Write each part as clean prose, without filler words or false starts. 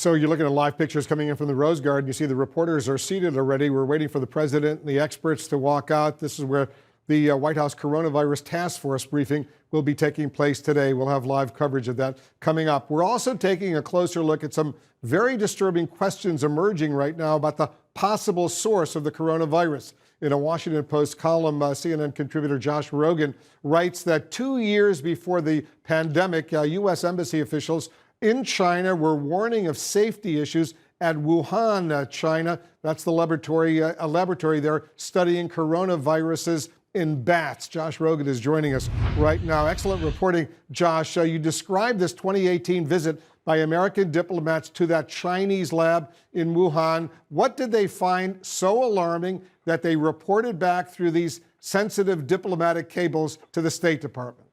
So you're looking at live pictures coming in from the Rose Garden. You see the reporters are seated already. We're waiting for the president and the experts to walk out. This is where the White House Coronavirus Task Force briefing will be taking place today. We'll have live coverage of that coming up. We're also taking a closer look at some very disturbing questions emerging right now about the possible source of the coronavirus. In a Washington Post column, CNN contributor Josh Rogin writes that 2 years before the pandemic, U.S. embassy officials in China were warning of safety issues at Wuhan, China. That's the laboratory, a laboratory there studying coronaviruses in bats. Josh Rogin is joining us right now. Excellent reporting, Josh. You described this 2018 visit by American diplomats to that Chinese lab in Wuhan. What did they find so alarming that they reported back through these sensitive diplomatic cables to the State Department?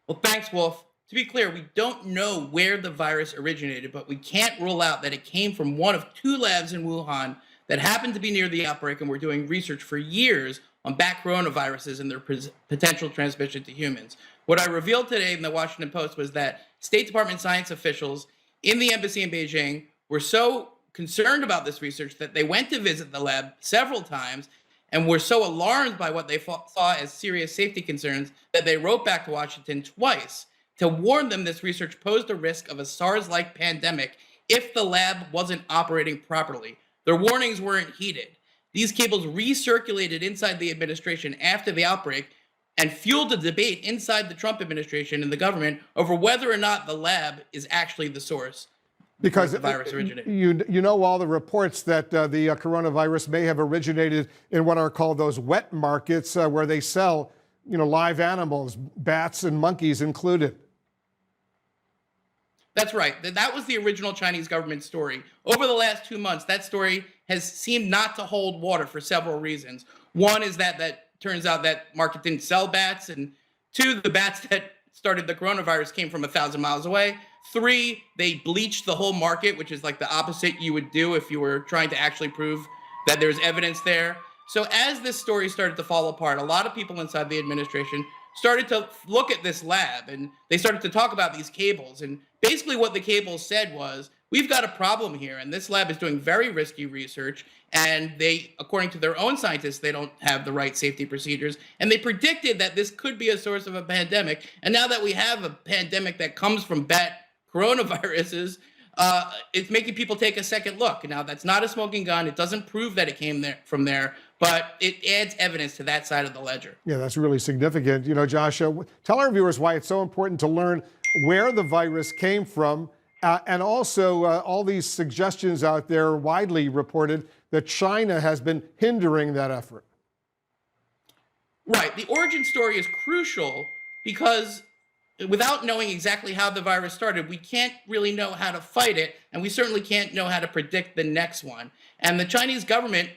Well, thanks, Wolf. To be clear, we don't know where the virus originated, but we can't rule out that it came from one of 2 labs in Wuhan that happened to be near the outbreak and were doing research for years on bat coronaviruses and their potential transmission to humans. What I revealed today in the Washington Post was that State Department science officials in the embassy in Beijing were so concerned about this research that they went to visit the lab several times and were so alarmed by what they saw as serious safety concerns that they wrote back to Washington twice to warn them this research posed a risk of a SARS-like pandemic if the lab wasn't operating properly. Their warnings weren't heeded. These cables recirculated inside the administration after the outbreak and fueled a debate inside the Trump administration and the government over whether or not the lab is actually the source because the virus originated. You know all the reports that the coronavirus may have originated in what are called those wet markets where they sell, live animals, bats and monkeys included. That's right. That was the original Chinese government story. Over the last 2 months, that story has seemed not to hold water for several reasons. One is that turns out that market didn't sell bats. And 2, the bats that started the coronavirus came from 1,000 miles away. 3, they bleached the whole market, which is like the opposite you would do if you were trying to actually prove that there's evidence there. So as this story started to fall apart, a lot of people inside the administration started to look at this lab and they started to talk about these cables. And basically what the cables said was, we've got a problem here and this lab is doing very risky research and they, according to their own scientists, they don't have the right safety procedures. And they predicted that this could be a source of a pandemic. And now that we have a pandemic that comes from bat coronaviruses, it's making people take a second look. Now, that's not a smoking gun. It doesn't prove that it came from there, but it adds evidence to that side of the ledger. Yeah, that's really significant. Josh, tell our viewers why it's so important to learn where the virus came from, and also all these suggestions out there widely reported that China has been hindering that effort. Right. The origin story is crucial because without knowing exactly how the virus started, we can't really know how to fight it, and we certainly can't know how to predict the next one. And the Chinese government,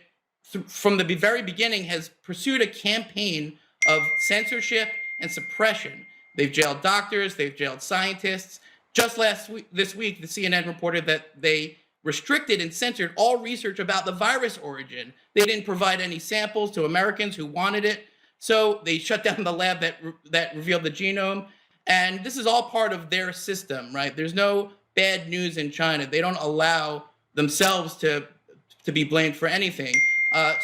from the very beginning, has pursued a campaign of censorship and suppression. They've jailed doctors, they've jailed scientists. Just this week, the CNN reported that they restricted and censored all research about the virus origin. They didn't provide any samples to Americans who wanted it, so they shut down the lab that revealed the genome. And this is all part of their system, right? There's no bad news in China. They don't allow themselves to be blamed for anything.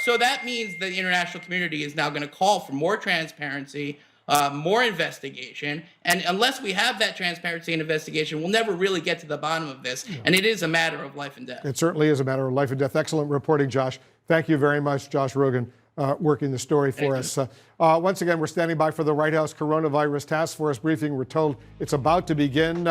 So that means the international community is now going to call for more transparency, more investigation. And unless we have that transparency and investigation, we'll never really get to the bottom of this. Yeah. And it is a matter of life and death. It certainly is a matter of life and death. Excellent reporting, Josh. Thank you very much, Josh Rogin, working the story for us. Once again, we're standing by for the White House Coronavirus Task Force briefing. We're told it's about to begin.